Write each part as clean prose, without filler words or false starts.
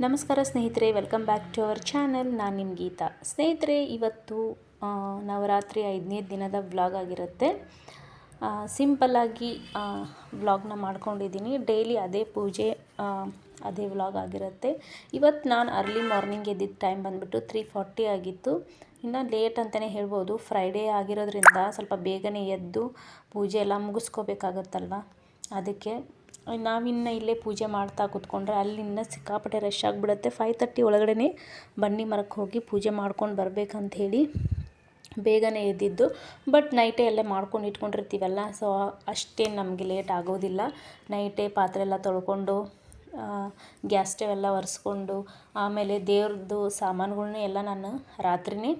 ನಮಸ್ಕಾರ ಸ್ನೇಹಿತರೆ, welcome back to our channel. ನಾನು ನಿಮ್ಮ ಗೀತಾ. ಸ್ನೇಹಿತರೆ, ಇವತ್ತು ನವರಾತ್ರಿ 5ನೇ ದಿನದ ವ್ಲಾಗ್ ಆಗಿರುತ್ತೆ. ಸಿಂಪಲ್ಲಾಗಿ ವ್ಲಾಗ್ನ ಮಾಡ್ಕೊಂಡಿದ್ದೀನಿ. ಡೈಲಿ ಅದೇ ಪೂಜೆ, ಅದೇ ವ್ಲಾಗ್ ಆಗಿರುತ್ತೆ. ಇವತ್ತು ನಾನು ಅರ್ಲಿ ಮಾರ್ನಿಂಗ್ ಎದ್ದಿದ್ದ ಟೈಮ್ ಬಂದುಬಿಟ್ಟು 3:40 ಆಗಿತ್ತು. ಇನ್ನು ಲೇಟ್ ಅಂತಲೇ ಹೇಳ್ಬೋದು. ಫ್ರೈಡೇ ಆಗಿರೋದ್ರಿಂದ ಸ್ವಲ್ಪ ಬೇಗನೆ ಎದ್ದು ಪೂಜೆ ಎಲ್ಲ ಮುಗಿಸ್ಕೋಬೇಕಾಗತ್ತಲ್ವ, ಅದಕ್ಕೆ ನಾವಿನ್ನು ಇಲ್ಲೇ ಪೂಜೆ ಮಾಡ್ತಾ ಕೂತ್ಕೊಂಡ್ರೆ ಅಲ್ಲಿಂದ ಸಿಕ್ಕಾಪಟ್ಟೆ ರಶ್ ಆಗಿಬಿಡುತ್ತೆ. 5:30 ಒಳಗಡೆ ಬನ್ನಿ ಮರಕ್ಕೆ ಹೋಗಿ ಪೂಜೆ ಮಾಡ್ಕೊಂಡು ಬರಬೇಕಂತ ಹೇಳಿ ಬೇಗನೆ ಎದ್ದಿದ್ದು. ಬಟ್ ನೈಟೇ ಎಲ್ಲ ಮಾಡ್ಕೊಂಡು ಇಟ್ಕೊಂಡಿರ್ತೀವಲ್ಲ, ಸೊ ಅಷ್ಟೇನು ನಮಗೆ ಲೇಟ್ ಆಗೋದಿಲ್ಲ. ನೈಟೇ ಪಾತ್ರೆ ಎಲ್ಲ ತೊಳ್ಕೊಂಡು ಗ್ಯಾಸ್ ಸ್ಟವ್ ಎಲ್ಲ ಒರೆಸ್ಕೊಂಡು ಆಮೇಲೆ ದೇವ್ರದ್ದು ಸಾಮಾನುಗಳ್ನ ಎಲ್ಲ ನಾನು ರಾತ್ರಿಯೇ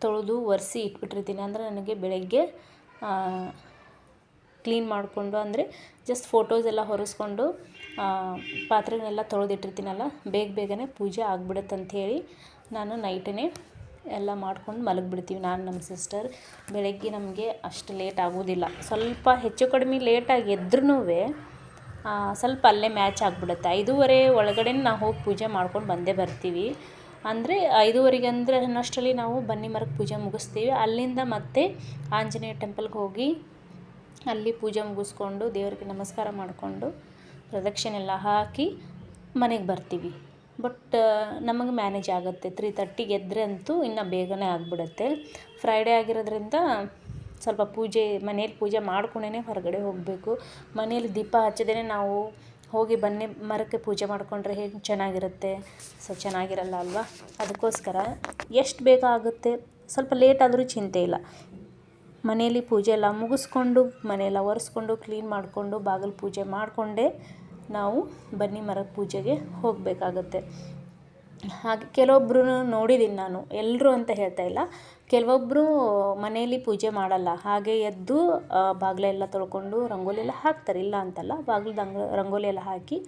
ತೊಳೆದು ಒರೆಸಿ ಇಟ್ಬಿಟ್ಟಿರ್ತೀನಿ. ಅಂದರೆ ನನಗೆ ಬೆಳಗ್ಗೆ ಕ್ಲೀನ್ ಮಾಡಿಕೊಂಡು, ಅಂದರೆ ಜಸ್ಟ್ ಫೋಟೋಸ್ ಎಲ್ಲ ಹೊರಿಸ್ಕೊಂಡು ಪಾತ್ರೆನೆಲ್ಲ ತೊಳೆದಿಟ್ಟಿರ್ತೀನಲ್ಲ, ಬೇಗನೆ ಪೂಜೆ ಆಗಿಬಿಡುತ್ತೆ ಅಂಥೇಳಿ ನಾನು ನೈಟೇ ಎಲ್ಲ ಮಾಡ್ಕೊಂಡು ಮಲಗಿಬಿಡ್ತೀವಿ. ನಾನು ನಮ್ಮ ಸಿಸ್ಟರ್ ಬೆಳಗ್ಗೆ ನಮಗೆ ಅಷ್ಟು ಲೇಟ್ ಆಗೋದಿಲ್ಲ. ಸ್ವಲ್ಪ ಹೆಚ್ಚು ಕಡಿಮೆ ಲೇಟಾಗಿ ಎದ್ರೂ ಸ್ವಲ್ಪ ಅಲ್ಲೇ ಮ್ಯಾಚ್ ಆಗಿಬಿಡುತ್ತೆ. 5:30 ಒಳಗಡೆ ನಾವು ಹೋಗಿ ಪೂಜೆ ಮಾಡ್ಕೊಂಡು ಬಂದೇ ಬರ್ತೀವಿ. ಅಂದರೆ 5:30 ಅಂದರೆ ಅನ್ನಷ್ಟರಲ್ಲಿ ನಾವು ಬನ್ನಿ ಮರಕ್ಕೆ ಪೂಜೆ ಮುಗಿಸ್ತೀವಿ. ಅಲ್ಲಿಂದ ಮತ್ತೆ ಆಂಜನೇಯ ಟೆಂಪಲ್ಗೆ ಹೋಗಿ ಅಲ್ಲಿ ಪೂಜೆ ಮುಗಿಸ್ಕೊಂಡು ದೇವರಿಗೆ ನಮಸ್ಕಾರ ಮಾಡಿಕೊಂಡು ಪ್ರದಕ್ಷಿಣೆ ಎಲ್ಲ ಹಾಕಿ ಮನೆಗೆ ಬರ್ತೀವಿ. ಬಟ್ ನಮಗೆ ಮ್ಯಾನೇಜ್ ಆಗುತ್ತೆ. 3:30 ಎದ್ದರೆ ಅಂತೂ ಇನ್ನು ಬೇಗನೆ ಆಗಿಬಿಡುತ್ತೆ. ಫ್ರೈಡೇ ಆಗಿರೋದ್ರಿಂದ ಸ್ವಲ್ಪ ಮನೇಲಿ ಪೂಜೆ ಮಾಡ್ಕೊಂಡೇ ಹೊರಗಡೆ ಹೋಗಬೇಕು. ಮನೇಲಿ ದೀಪ ಹಚ್ಚದೇ ನಾವು ಹೋಗಿ ಬನ್ನಿ ಮರಕ್ಕೆ ಪೂಜೆ ಮಾಡಿಕೊಂಡ್ರೆ ಹೇಗೆ ಚೆನ್ನಾಗಿರುತ್ತೆ? ಸೊ ಚೆನ್ನಾಗಿರಲ್ಲ ಅಲ್ವಾ? ಅದಕ್ಕೋಸ್ಕರ ಎಷ್ಟು ಬೇಗ ಆಗುತ್ತೆ, ಸ್ವಲ್ಪ ಲೇಟ್ ಆದರೂ ಚಿಂತೆ ಇಲ್ಲ. ಮನೆಯಲ್ಲಿ ಪೂಜೆ ಎಲ್ಲ ಮುಗಿಸ್ಕೊಂಡು ಮನೆಯೆಲ್ಲ ಒರೆಸ್ಕೊಂಡು ಕ್ಲೀನ್ ಮಾಡಿಕೊಂಡು ಬಾಗಿಲು ಪೂಜೆ ಮಾಡಿಕೊಂಡೇ ನಾವು ಬನ್ನಿ ಮರದ ಪೂಜೆಗೆ ಹೋಗಬೇಕಾಗತ್ತೆ. ಹಾಗೆ ಕೆಲವೊಬ್ಬರು ನೋಡಿದ್ದೀನಿ ನಾನು, ಎಲ್ಲರೂ ಅಂತ ಹೇಳ್ತಾ ಇಲ್ಲ, ಕೆಲವೊಬ್ಬರು ಮನೆಯಲ್ಲಿ ಪೂಜೆ ಮಾಡಲ್ಲ. ಹಾಗೆ ಎದ್ದು ಬಾಗಿಲೆಲ್ಲ ತೊಳ್ಕೊಂಡು ರಂಗೋಲಿ ಎಲ್ಲ ಹಾಕ್ತಾರೆ, ಇಲ್ಲ ಅಂತಲ್ಲ. ಬಾಗಿಲು ರಂಗೋಲಿ ಎಲ್ಲ ಹಾಕಿ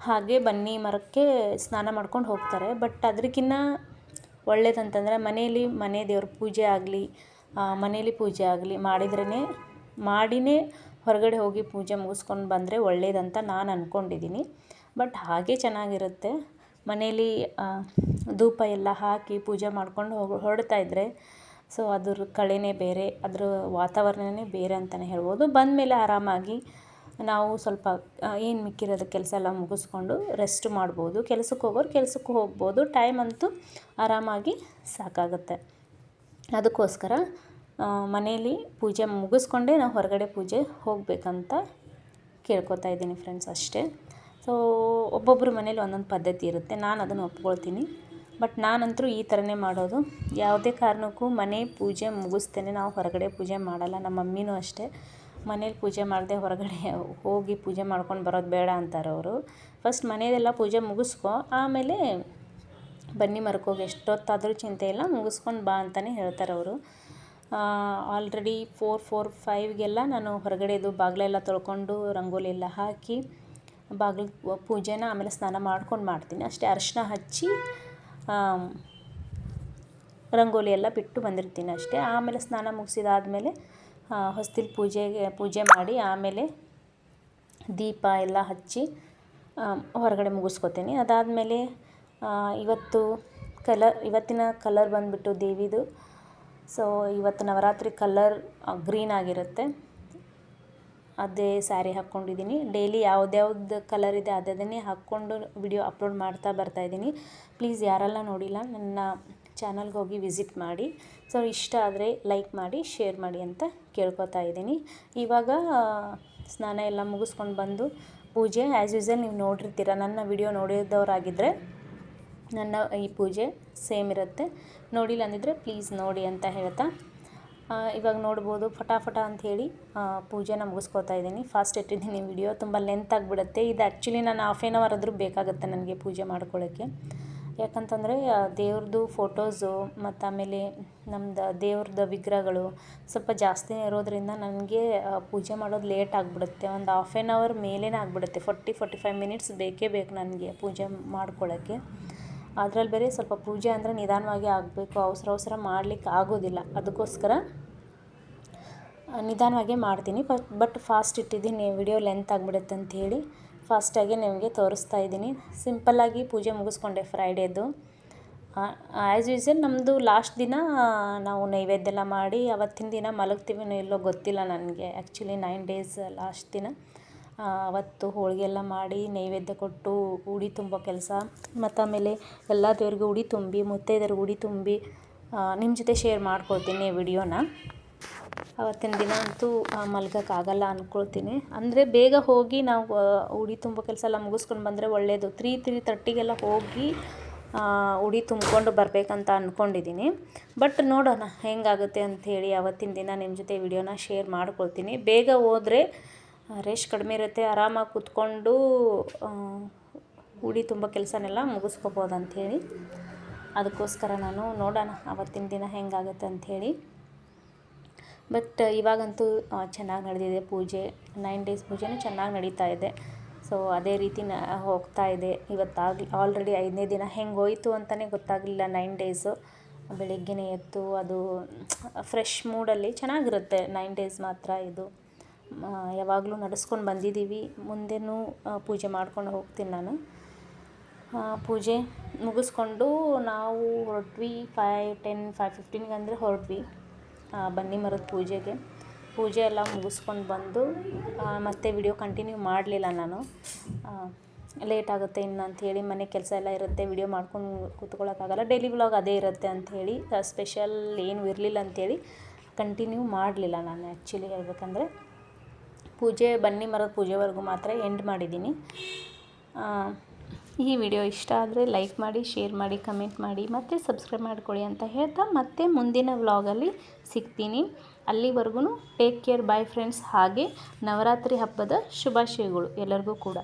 ಹಾಗೆ ಬನ್ನಿ ಮರಕ್ಕೆ ಸ್ನಾನ ಮಾಡ್ಕೊಂಡು ಹೋಗ್ತಾರೆ. ಬಟ್ ಅದಕ್ಕಿಂತ ಒಳ್ಳೇದಂತಂದರೆ ಮನೆ ದೇವ್ರ ಪೂಜೆ ಆಗಲಿ, ಮನೇಲಿ ಪೂಜೆ ಆಗಲಿ ಮಾಡಿನೇ ಹೊರಗಡೆ ಹೋಗಿ ಪೂಜೆ ಮುಗಿಸ್ಕೊಂಡು ಬಂದರೆ ಒಳ್ಳೇದಂತ ನಾನು ಅಂದ್ಕೊಂಡಿದ್ದೀನಿ. ಬಟ್ ಹಾಗೆ ಚೆನ್ನಾಗಿರುತ್ತೆ. ಮನೇಲಿ ಧೂಪ ಎಲ್ಲ ಹಾಕಿ ಪೂಜೆ ಮಾಡ್ಕೊಂಡು ಹೊರಡ್ತಾಯಿದ್ರೆ ಸೊ ಅದ್ರ ಕಳೆನೇ ಬೇರೆ, ಅದ್ರ ವಾತಾವರಣನೇ ಬೇರೆ ಅಂತಲೇ ಹೇಳ್ಬೋದು. ಬಂದಮೇಲೆ ಆರಾಮಾಗಿ ನಾವು ಸ್ವಲ್ಪ ಏನು ಮಿಕ್ಕಿರೋದು ಕೆಲಸ ಎಲ್ಲ ಮುಗಿಸ್ಕೊಂಡು ರೆಸ್ಟ್ ಮಾಡ್ಬೋದು. ಕೆಲಸಕ್ಕೆ ಹೋಗೋರು ಕೆಲಸಕ್ಕೆ ಹೋಗ್ಬೋದು. ಟೈಮ್ ಅಂತೂ ಆರಾಮಾಗಿ ಸಾಕಾಗುತ್ತೆ. ಅದಕ್ಕೋಸ್ಕರ ಮನೇಲಿ ಪೂಜೆ ಮುಗಿಸ್ಕೊಂಡೇ ನಾವು ಹೊರಗಡೆ ಪೂಜೆ ಹೋಗಬೇಕಂತ ಕೇಳ್ಕೊತಾ ಇದ್ದೀನಿ ಫ್ರೆಂಡ್ಸ್, ಅಷ್ಟೇ. ಸೊ ಒಬ್ಬೊಬ್ಬರು ಮನೇಲಿ ಒಂದೊಂದು ಪದ್ಧತಿ ಇರುತ್ತೆ. ನಾನು ಅದನ್ನು ಒಪ್ಕೊಳ್ತೀನಿ. ಬಟ್ ನಾನಂತರೂ ಈ ಥರನೇ ಮಾಡೋದು. ಯಾವುದೇ ಕಾರಣಕ್ಕೂ ಮನೆ ಪೂಜೆ ಮುಗಿಸ್ತೇನೆ ನಾವು ಹೊರಗಡೆ ಪೂಜೆ ಮಾಡಲ್ಲ. ನಮ್ಮ ಮಮ್ಮಿನೂ ಅಷ್ಟೇ, ಮನೇಲಿ ಪೂಜೆ ಮಾಡದೆ ಹೊರಗಡೆ ಹೋಗಿ ಪೂಜೆ ಮಾಡ್ಕೊಂಡು ಬರೋದು ಬೇಡ ಅಂತಾರೆ ಅವರು. ಫಸ್ಟ್ ಮನೆಯದೆಲ್ಲ ಪೂಜೆ ಮುಗಿಸ್ಕೊ, ಆಮೇಲೆ ಬನ್ನಿ ಮರಕ್ಕೆ ಹೋಗಿ ಎಷ್ಟೊತ್ತಾದರೂ ಚಿಂತೆ ಇಲ್ಲ, ಮುಗಿಸ್ಕೊಂಡು ಬಾ ಅಂತಲೇ ಹೇಳ್ತಾರೆ ಅವರು. ಆಲ್ರೆಡಿ 4-5ಗೆಲ್ಲ ನಾನು ಹೊರಗಡೆದು ಬಾಗಿಲೆಲ್ಲ ತೊಳ್ಕೊಂಡು ರಂಗೋಲಿ ಎಲ್ಲ ಹಾಕಿ ಬಾಗಿಲು ಪೂಜೆನ ಆಮೇಲೆ ಸ್ನಾನ ಮಾಡ್ಕೊಂಡು ಮಾಡ್ತೀನಿ ಅಷ್ಟೇ. ಅರಿಶಿನ ಹಚ್ಚಿ ರಂಗೋಲಿ ಎಲ್ಲ ಬಿಟ್ಟು ಬಂದಿರ್ತೀನಿ ಅಷ್ಟೇ. ಆಮೇಲೆ ಸ್ನಾನ ಮುಗಿಸಿದಾದ್ಮೇಲೆ ಹೊಸ್ತಿಲು ಪೂಜೆ ಮಾಡಿ ಆಮೇಲೆ ದೀಪ ಎಲ್ಲ ಹಚ್ಚಿ ಹೊರಗಡೆ ಮುಗಿಸ್ಕೊತೀನಿ. ಅದಾದಮೇಲೆ ಇವತ್ತಿನ ಕಲರ್ ಬಂದುಬಿಟ್ಟು ದೇವಿದು. ಸೊ ಇವತ್ತು ನವರಾತ್ರಿ ಕಲರ್ ಗ್ರೀನ್ ಆಗಿರುತ್ತೆ. ಅದೇ ಸ್ಯಾರಿ ಹಾಕ್ಕೊಂಡಿದ್ದೀನಿ. ಡೈಲಿ ಯಾವ್ದ್ಯಾವ್ದು ಕಲರ್ ಇದೆ ಅದನ್ನೇ ಹಾಕ್ಕೊಂಡು ವಿಡಿಯೋ ಅಪ್ಲೋಡ್ ಮಾಡ್ತಾ ಬರ್ತಾಯಿದ್ದೀನಿ. ಪ್ಲೀಸ್ ಯಾರೆಲ್ಲ ನೋಡಿಲ್ಲ ನನ್ನ ಚಾನಲ್ಗೆ ಹೋಗಿ ವಿಸಿಟ್ ಮಾಡಿ. ಸೊ ಇಷ್ಟ ಆದರೆ ಲೈಕ್ ಮಾಡಿ, ಶೇರ್ ಮಾಡಿ ಅಂತ ಕೇಳ್ಕೊತಾ ಇದ್ದೀನಿ. ಇವಾಗ ಸ್ನಾನ ಎಲ್ಲ ಮುಗಿಸ್ಕೊಂಡು ಬಂದು ಪೂಜೆ ಆ್ಯಸ್ ಯೂಸ್ವಲ್ ನೀವು ನೋಡಿರ್ತೀರ. ನನ್ನ ವಿಡಿಯೋ ನೋಡಿದವರಾಗಿದ್ದರೆ ನನ್ನ ಈ ಪೂಜೆ ಸೇಮ್ ಇರುತ್ತೆ. ನೋಡಿಲ್ಲ ಅಂದಿದ್ರೆ ಪ್ಲೀಸ್ ನೋಡಿ ಅಂತ ಹೇಳ್ತಾ ಇವಾಗ ನೋಡ್ಬೋದು ಫಟಾಫಟ ಅಂಥೇಳಿ ಪೂಜೆನ ಮುಗಿಸ್ಕೋತಾ ಇದ್ದೀನಿ. ಫಾಸ್ಟ್ ಇಟ್ಟಿದ್ದೀನಿ ವಿಡಿಯೋ, ತುಂಬ ಲೆಂತ್ ಆಗಿಬಿಡುತ್ತೆ. ಇದು ಆ್ಯಕ್ಚುಲಿ ನಾನು 1/2 hour ಆದರೂ ಬೇಕಾಗುತ್ತೆ ನನಗೆ ಪೂಜೆ ಮಾಡ್ಕೊಳ್ಳೋಕ್ಕೆ. ಯಾಕಂತಂದರೆ ದೇವ್ರದ್ದು ಫೋಟೋಸು ಮತ್ತು ಆಮೇಲೆ ನಮ್ಮದು ದೇವ್ರದ್ದು ವಿಗ್ರಹಗಳು ಸ್ವಲ್ಪ ಜಾಸ್ತಿನೇ ಇರೋದ್ರಿಂದ ನನಗೆ ಪೂಜೆ ಮಾಡೋದು ಲೇಟ್ ಆಗಿಬಿಡುತ್ತೆ. ಒಂದು 1/2 hour ಮೇಲೇ ಆಗಿಬಿಡುತ್ತೆ. 40-45 minutes ಬೇಕೇ ಬೇಕು ನನಗೆ ಪೂಜೆ ಮಾಡ್ಕೊಳ್ಳೋಕ್ಕೆ. ಅದರಲ್ಲಿ ಬೇರೆ ಸ್ವಲ್ಪ ಪೂಜೆ ಅಂದರೆ ನಿಧಾನವಾಗಿ ಆಗಬೇಕು, ಅವಸರ ಮಾಡಲಿಕ್ಕೆ ಆಗೋದಿಲ್ಲ. ಅದಕ್ಕೋಸ್ಕರ ನಿಧಾನವಾಗೇ ಮಾಡ್ತೀನಿ. ಬಟ್ ಫಾಸ್ಟ್ ಇಟ್ಟಿದ್ದೀನಿ, ವಿಡಿಯೋ ಲೆಂತ್ ಆಗಿಬಿಡುತ್ತೆ ಅಂಥೇಳಿ ಫಾಸ್ಟಾಗಿ ನಿಮಗೆ ತೋರಿಸ್ತಾ ಇದ್ದೀನಿ. ಸಿಂಪಲ್ಲಾಗಿ ಪೂಜೆ ಮುಗಿಸ್ಕೊಂಡೆ ಫ್ರೈಡೇದು. ಆ್ಯಸ್ ಯೂಸ್ವಲ್ ನಮ್ಮದು ಲಾಸ್ಟ್ ದಿನ ನಾವು ನೈವೇದ್ಯ ಎಲ್ಲ ಮಾಡಿ ಅವತ್ತಿನ ದಿನ ಮಲಗ್ತೀವಿನೋ ಇಲ್ಲೋ ಗೊತ್ತಿಲ್ಲ ನನಗೆ. ಆ್ಯಕ್ಚುಲಿ 9 ಡೇಸ್ ಲಾಸ್ಟ್ ದಿನ ಅವತ್ತು ಹೋಳಿಗೆ ಎಲ್ಲ ಮಾಡಿ ನೈವೇದ್ಯ ಕೊಟ್ಟು ಉಡಿ ತುಂಬೋ ಕೆಲಸ, ಮತ್ತು ಆಮೇಲೆ ಎಲ್ಲ ದೇವ್ರಿಗೆ ಉಡಿ ತುಂಬಿ ಮುತ್ತೈದೆಯರಿಗೆ ಉಡಿ ತುಂಬಿ ನಿಮ್ಮ ಜೊತೆ ಶೇರ್ ಮಾಡ್ಕೊಳ್ತೀನಿ ವಿಡಿಯೋನ. ಅವತ್ತಿನ ದಿನ ಅಂತೂ ಮಲ್ಗೋಕ್ಕಾಗಲ್ಲ ಅಂದ್ಕೊಳ್ತೀನಿ. ಅಂದರೆ ಬೇಗ ಹೋಗಿ ನಾವು ಉಡಿ ತುಂಬೋ ಕೆಲಸ ಎಲ್ಲ ಮುಗಿಸ್ಕೊಂಡು ಬಂದರೆ ಒಳ್ಳೆಯದು. 3:30 ಹೋಗಿ ಉಡಿ ತುಂಬಿಕೊಂಡು ಬರಬೇಕಂತ ಅಂದ್ಕೊಂಡಿದ್ದೀನಿ. ಬಟ್ ನೋಡೋಣ ಹೆಂಗಾಗುತ್ತೆ ಅಂಥೇಳಿ ಅವತ್ತಿನ ದಿನ ನಿಮ್ಮ ಜೊತೆ ವಿಡಿಯೋನ ಶೇರ್ ಮಾಡ್ಕೊಳ್ತೀನಿ. ಬೇಗ ಹೋದರೆ ರೇಷ್ ಕಡಿಮೆ ಇರುತ್ತೆ, ಆರಾಮಾಗಿ ಕೂತ್ಕೊಂಡು ಉಡಿ ತುಂಬ ಕೆಲಸನೆಲ್ಲ ಮುಗಿಸ್ಕೋಬೋದು ಅಂಥೇಳಿ. ಅದಕ್ಕೋಸ್ಕರ ನಾನು ನೋಡೋಣ ಅವತ್ತಿನ ದಿನ ಹೆಂಗಾಗುತ್ತೆ ಅಂಥೇಳಿ. ಬಟ್ ಇವಾಗಂತೂ ಚೆನ್ನಾಗಿ ನಡೆದಿದೆ ಪೂಜೆ. 9 ಡೇಸ್ ಪೂಜೆನೂ ಚೆನ್ನಾಗಿ ನಡೀತಾ ಇದೆ. ಸೊ ಅದೇ ರೀತಿ ಹೋಗ್ತಾ ಇದೆ. ಆಲ್ರೆಡಿ 5ನೇ ದಿನ ಹೆಂಗೆ ಹೋಯಿತು ಅಂತಲೇ ಗೊತ್ತಾಗಲಿಲ್ಲ. 9 ಡೇಸು ಬೆಳಿಗ್ಗೆನೇ ಎದ್ದು ಅದು ಫ್ರೆಶ್ ಮೂಡಲ್ಲಿ ಚೆನ್ನಾಗಿರುತ್ತೆ 9 ಡೇಸ್ ಮಾತ್ರ. ಇದು ಯಾವಾಗಲೂ ನಡೆಸ್ಕೊಂಡು ಬಂದಿದ್ದೀವಿ, ಮುಂದೆನೂ ಪೂಜೆ ಮಾಡ್ಕೊಂಡು ಹೋಗ್ತೀನಿ ನಾನು. ಪೂಜೆ ಮುಗಿಸ್ಕೊಂಡು ನಾವು ಹೊರಟ್ವಿ 5:15 ಅಂದರೆ ಹೊರಟ್ವಿ ಬನ್ನಿ ಮರದ ಪೂಜೆ ಎಲ್ಲ ಮುಗಿಸ್ಕೊಂಡು ಬಂದು ಮತ್ತೆ ವಿಡಿಯೋ ಕಂಟಿನ್ಯೂ ಮಾಡಲಿಲ್ಲ ನಾನು. ಲೇಟ್ ಆಗುತ್ತೆ ಇನ್ನು ಅಂಥೇಳಿ, ಮನೆ ಕೆಲಸ ಎಲ್ಲ ಇರುತ್ತೆ, ವಿಡಿಯೋ ಮಾಡ್ಕೊಂಡು ಕೂತ್ಕೊಳ್ಳೋಕ್ಕಾಗಲ್ಲ. ಡೈಲಿ ವ್ಲಾಗ್ ಅದೇ ಇರುತ್ತೆ ಅಂಥೇಳಿ ಸ್ಪೆಷಲ್ ಏನೂ ಇರಲಿಲ್ಲ ಅಂಥೇಳಿ ಕಂಟಿನ್ಯೂ ಮಾಡಲಿಲ್ಲ ನಾನು. ಆ್ಯಕ್ಚುಲಿ ಹೇಳ್ಬೇಕಂದ್ರೆ ಬನ್ನಿ ಮರದ ಪೂಜೆವರೆಗೂ ಮಾತ್ರ ಎಂಡ್ ಮಾಡಿದ್ದೀನಿ. ಈ ವಿಡಿಯೋ ಇಷ್ಟ ಆದರೆ ಲೈಕ್ ಮಾಡಿ, ಶೇರ್ ಮಾಡಿ, ಕಮೆಂಟ್ ಮಾಡಿ, ಮತ್ತು ಸಬ್ಸ್ಕ್ರೈಬ್ ಮಾಡ್ಕೊಳ್ಳಿ ಅಂತ ಹೇಳ್ತಾ ಮತ್ತೆ ಮುಂದಿನ ವ್ಲಾಗಲ್ಲಿ ಸಿಗ್ತೀನಿ. ಅಲ್ಲಿವರೆಗೂ ಟೇಕ್ ಕೇರ್, ಬಾಯ್ ಫ್ರೆಂಡ್ಸ್. ಹಾಗೆ ನವರಾತ್ರಿ ಹಬ್ಬದ ಶುಭಾಶಯಗಳು ಎಲ್ಲರಿಗೂ ಕೂಡ.